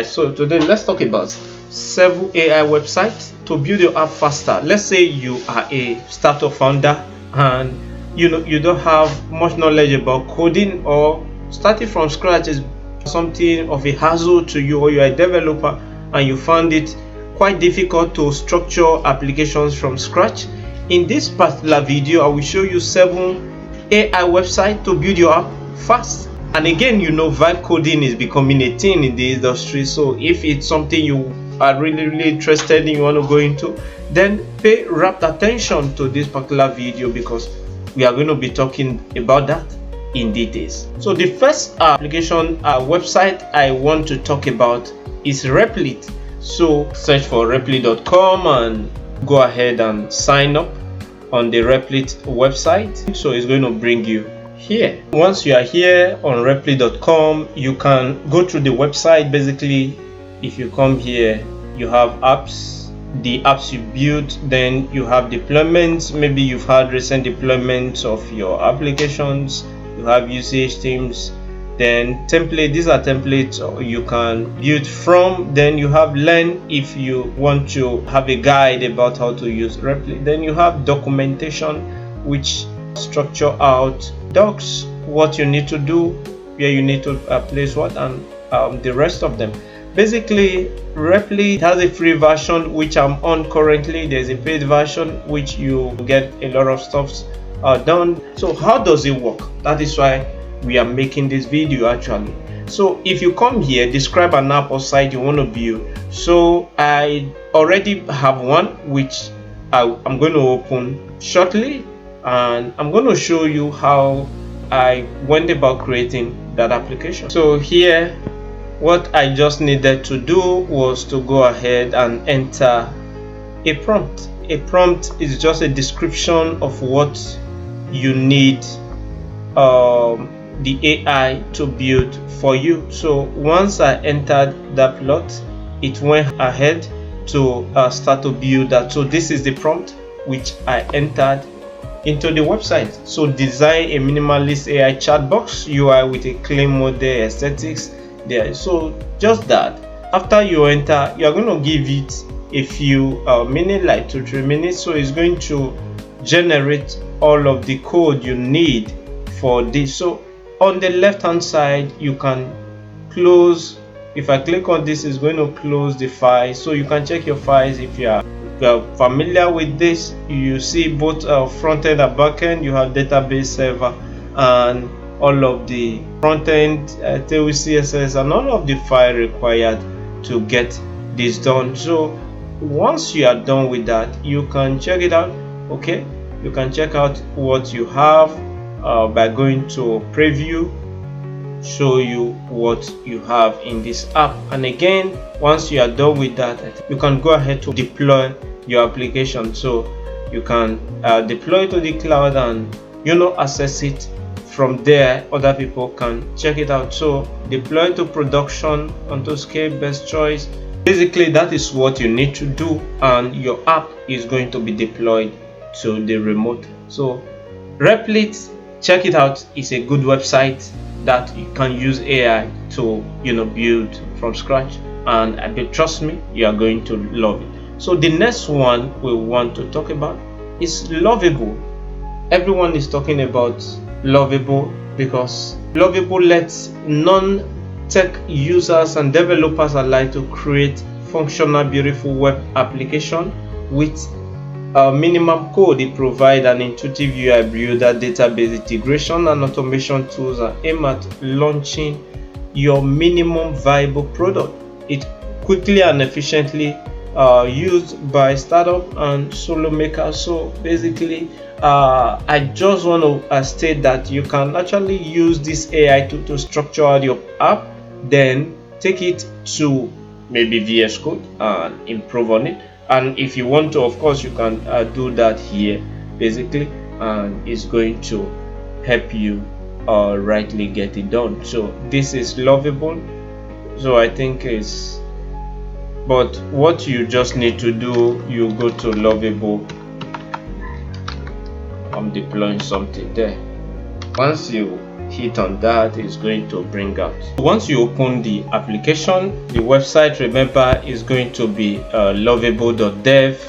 Alright, so today let's talk about 7 AI websites to build your app faster. Let's say you are a startup founder and you don't have much knowledge about coding, or starting from scratch is something of a hassle to you, or you're a developer and you found it quite difficult to structure applications from scratch. In this particular video, I will show you 7 AI websites to build your app fast. And again, vibe coding is becoming a thing in the industry. So if it's something you are really interested in, you want to go into, then pay rapt attention to this particular video, because we are going to be talking about that in details. So the first application website I want to talk about is Replit. So search for replit.com and go ahead and sign up on the Replit website. So it's going to bring you here. Once you are here on replit.com, you can go through the website. Basically, if you come here, you have apps, the apps you built, then you have deployments. Maybe you've had recent deployments of your applications, you have usage themes, then template. These are templates you can build from. Then you have learn, if you want to have a guide about how to use Replit. Then you have documentation, which structure out docs, what you need to do, where you need to place what, and the rest of them. Basically, Replit has a free version which I'm on currently. There's a paid version which you get a lot of stuff done. So how does it work? That is why we are making this video actually. So if you come here, describe an app or site you want to build. So I already have one which I'm going to open shortly, and I'm going to show you how I went about creating that application. So here, what I just needed to do was to go ahead and enter a prompt. A prompt is just a description of what you need the AI to build for you. So once I entered that plot, it went ahead to start to build that. So this is the prompt which I entered into the website. So design a minimalist AI chat box UI with a clean model aesthetics there. So just that. After you enter, you are going to give it a few minutes, like 2-3 minutes. So it's going to generate all of the code you need for this. So on the left hand side, you can close. If I click on this, it's going to close the file. So you can check your files if you are familiar with this. You see both front end and back end. You have database server and all of the front end table CSS and all of the file required to get this done. So once you are done with that, you can check it out. Okay, you can check out what you have by going to preview, show you what you have in this app. And again, once you are done with that, you can go ahead to deploy your application. So you can deploy to the cloud and access it from there. Other people can check it out. So deploy to production, onto scale, best choice. Basically, that is what you need to do, and your app is going to be deployed to the remote. So Replit, check it out. It's a good website that you can use AI to build from scratch, and trust me, you are going to love it. So the next one we want to talk about is Lovable. Everyone is talking about Lovable because Lovable lets non-tech users and developers alike to create functional, beautiful web application with minimum code. It provides an intuitive UI builder, database integration, and automation tools are aimed at launching your minimum viable product. It quickly and efficiently used by startup and solo makers. So basically, I just want to state that you can actually use this AI to structure out your app, then take it to maybe VS Code and improve on it. And if you want to, of course, you can do that here basically, and it's going to help you rightly get it done. So this is Lovable. So I think it's, but what you just need to do, you go to Lovable. I'm deploying something there. Once you hit on that, it's going to bring out. Once you open the application, the website, remember, is going to be lovable.dev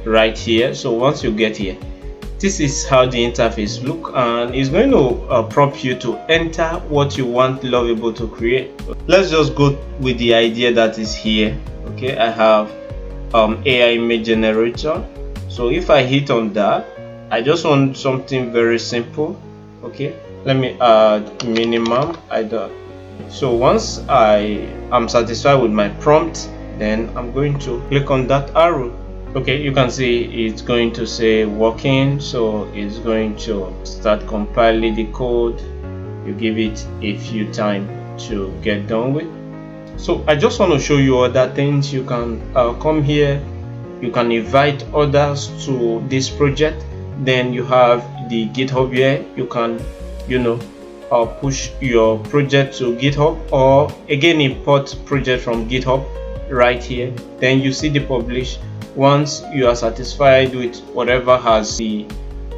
right here. So once you get here, this is how the interface look, and it's going to prompt you to enter what you want Lovable to create. Let's just go with the idea that is here. Okay, I have AI image generator. So if I hit on that, I just want something very simple. Okay, let me add minimum. So once I am satisfied with my prompt, then I'm going to click on that arrow. Okay, you can see it's going to say working, so it's going to start compiling the code. You give it a few time to get done with. So I just want to show you other things. You can come here, you can invite others to this project. Then you have the GitHub here. You can push your project to GitHub, or again import project from GitHub right here. Then you see the publish. Once you are satisfied with whatever has the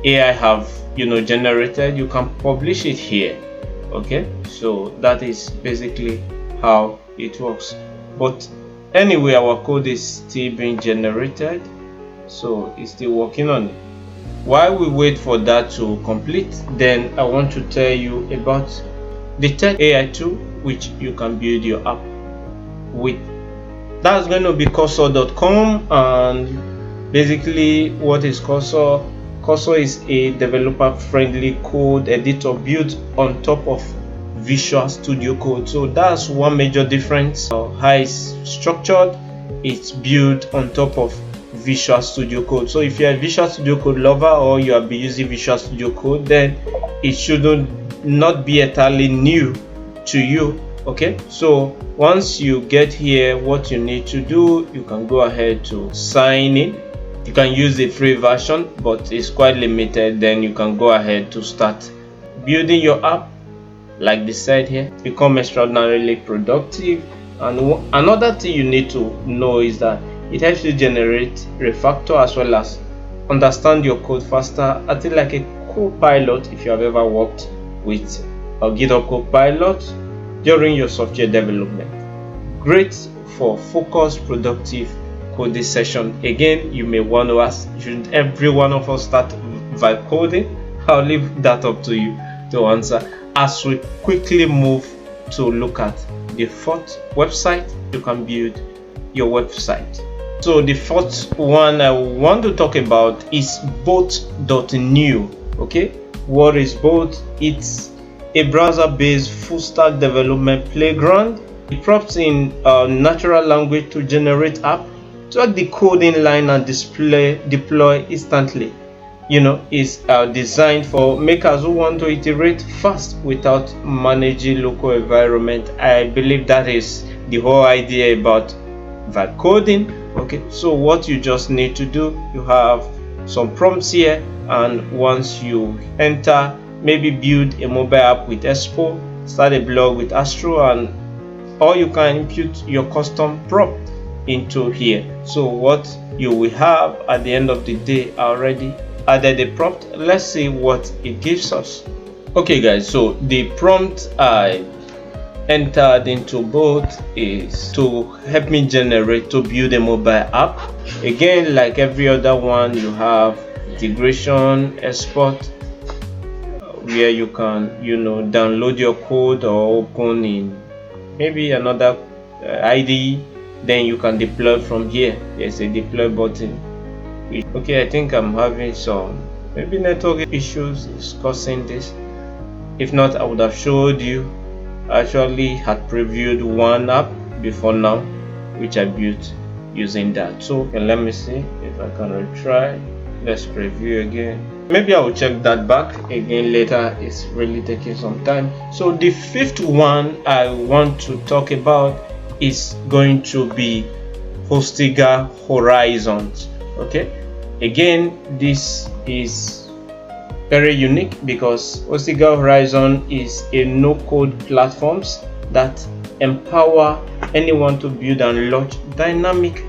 AI have generated, you can publish it here. Okay, so that is basically how it works. But anyway, our code is still being generated, so it's still working on it. While we wait for that to complete, then I want to tell you about the tech AI tool which you can build your app with. That's going to be cursor.com, and basically what is Cursor? Cursor is a developer friendly code editor built on top of Visual Studio Code. So that's one major difference. How it's structured, it's built on top of Visual Studio Code. So if you're a Visual Studio Code lover, or you have been using Visual Studio Code, then it should not be entirely new to you. Okay, so once you get here, what you need to do, you can go ahead to sign in. You can use the free version, but it's quite limited. Then you can go ahead to start building your app. Like they said here, become extraordinarily productive. And another thing you need to know is that it helps you generate refactor as well as understand your code faster. I think like a co-pilot, if you have ever worked with a GitHub Copilot during your software development. Great for focused, productive coding session. Again, you may want to ask, should every one of us start vibe coding? I'll leave that up to you to answer. As we quickly move to look at the fourth website, you can build your website. So the fourth one I want to talk about is boat.new. Okay, what is Boat? It's a browser-based full-stack development playground. It prompts in natural language to generate app, track the code inline, and deploy instantly. It's designed for makers who want to iterate fast without managing local environment. I believe that is the whole idea about vibe coding. Okay, so what you just need to do, you have some prompts here, and once you enter, maybe build a mobile app with Expo, start a blog with Astro, or you can input your custom prompt into here. So what you will have at the end of the day, already added a prompt. Let's see what it gives us. Okay guys, so the prompt I entered into Boat is to help me to build a mobile app. Again, like every other one, you have integration, export, where you can download your code or open in maybe another IDE, then you can deploy from here. There's a deploy button. Okay, I think I'm having some maybe network issues discussing this. If not, I would have showed you. I actually had previewed one app before now, which I built using that. So let me see if I can retry. Let's preview again. Maybe I will check that back again later. It's really taking some time. So the fifth one I want to talk about is going to be Hostiga Horizons. Okay, again, this is very unique because Hostiga Horizon is a no-code platforms that empower anyone to build and launch dynamic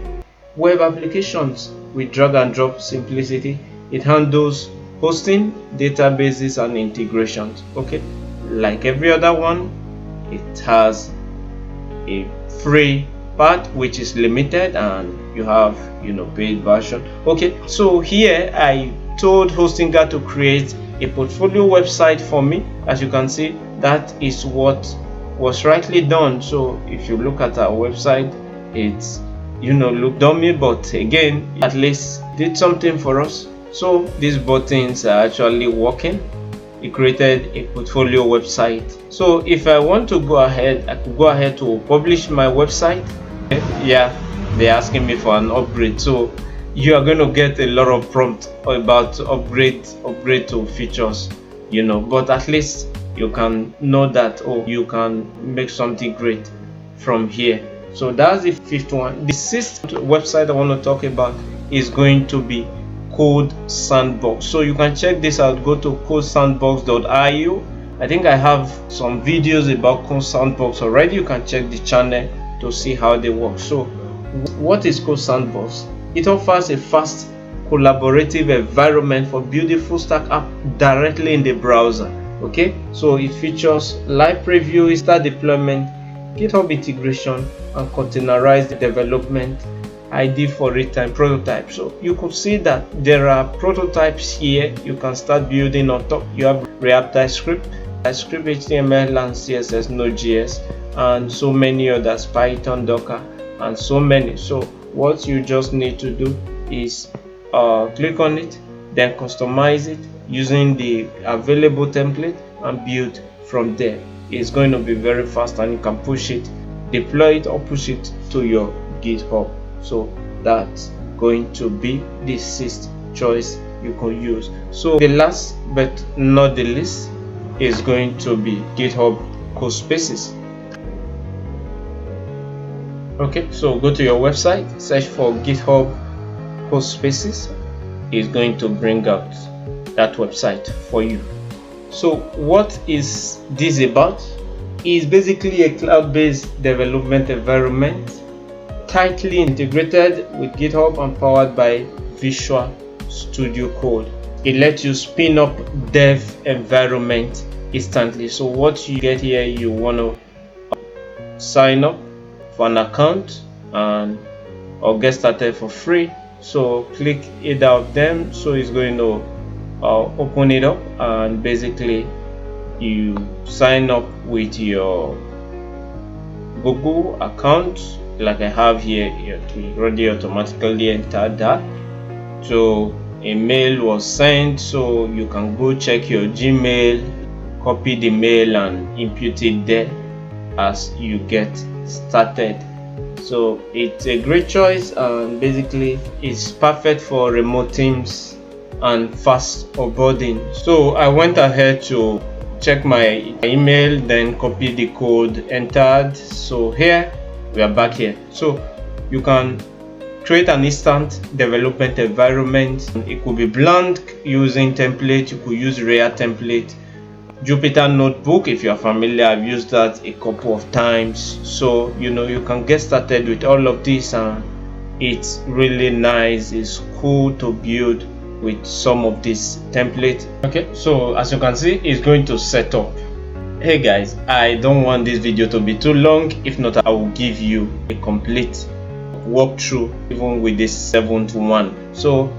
web applications with drag and drop simplicity. It handles hosting, databases, and integrations. Okay, like every other one, it has a free part which is limited, and you have paid version. Okay, so here I told HostingGuard to create a portfolio website for me. As you can see, that is what was rightly done. So if you look at our website, it's look dummy, but again, at least did something for us. So these buttons are actually working. It created a portfolio website. So if I want to go ahead, I could go ahead to publish my website. Yeah, they're asking me for an upgrade, so you are going to get a lot of prompt about upgrade to features, but at least you can know that, oh, you can make something great from here. So that's the fifth one. The sixth website I want to talk about is going to be Codesandbox. So you can check this out. Go to codesandbox.io. I think I have some videos about Codesandbox already. You can check the channel to see how they work. So what is Codesandbox? It offers a fast, collaborative environment for building full stack app directly in the browser. Okay, so it features live preview, start deployment, GitHub integration, and containerized development, ID for real-time prototype. So you could see that there are prototypes here. You can start building on top. You have React, TypeScript, HTML, and CSS, Node.js, and so many others, Python, Docker, and so many. So what you just need to do is click on it, then customize it using the available template and build from there. It's going to be very fast, and you can push it, deploy it, or push it to your GitHub. So that's going to be the sixth choice you can use. So the last but not the least is going to be GitHub Codespaces. Okay, so go to your website, search for GitHub Codespaces. It's going to bring out that website for you. So what is this about? It's basically a cloud-based development environment tightly integrated with GitHub and powered by Visual Studio Code. It lets you spin up dev environment instantly. So what you get here, you want to sign up for an account or get started for free. So click either of them. So it's going to open it up, and basically you sign up with your Google account like I have here. You already automatically entered that. So a mail was sent, so you can go check your Gmail, copy the mail and input it there as you get started. So it's a great choice, and basically it's perfect for remote teams and fast onboarding. So I went ahead to check my email, then copy the code, entered. So here we are back here. So you can create an instant development environment. It could be blank using template. You could use React template, Jupyter Notebook. If you are familiar, I've used that a couple of times. So you can get started with all of this, and it's really nice. It's cool to build with some of this template. Okay, so as you can see, it's going to set up. Hey guys, I don't want this video to be too long. If not, I will give you a complete walkthrough even with this seventh one. So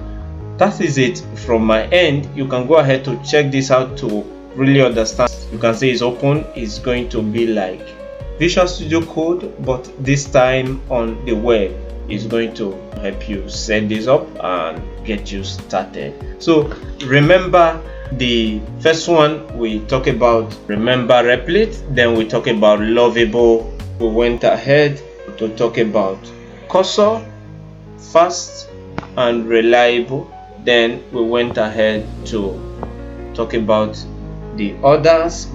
that is it from my end. You can go ahead to check this out to really understand. You can see it's open. It's going to be like Visual Studio Code, but this time on the web. Is going to help you set this up and get you started. So remember, the first one we talk about, remember Replit, then we talk about Lovable. We went ahead to talk about Cursor, fast and reliable. Then we went ahead to talk about the others,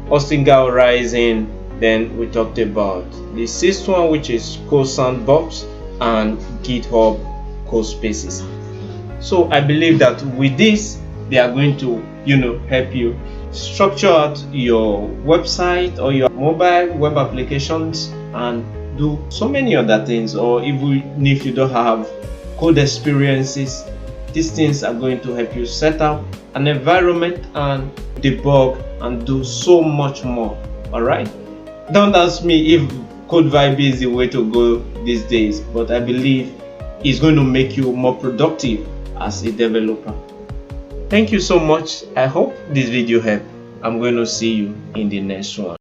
HostingGuard Rising. Then we talked about the sixth one, which is Codesandbox and GitHub Codespaces. So I believe that with this, they are going to help you structure out your website or your mobile web applications and do so many other things. Or even if you don't have code experiences, these things are going to help you set up an environment and debug and do so much more. Alright, don't ask me if Code Vibe is the way to go these days, but I believe it's going to make you more productive as a developer. Thank you so much. I hope this video helped. I'm going to see you in the next one.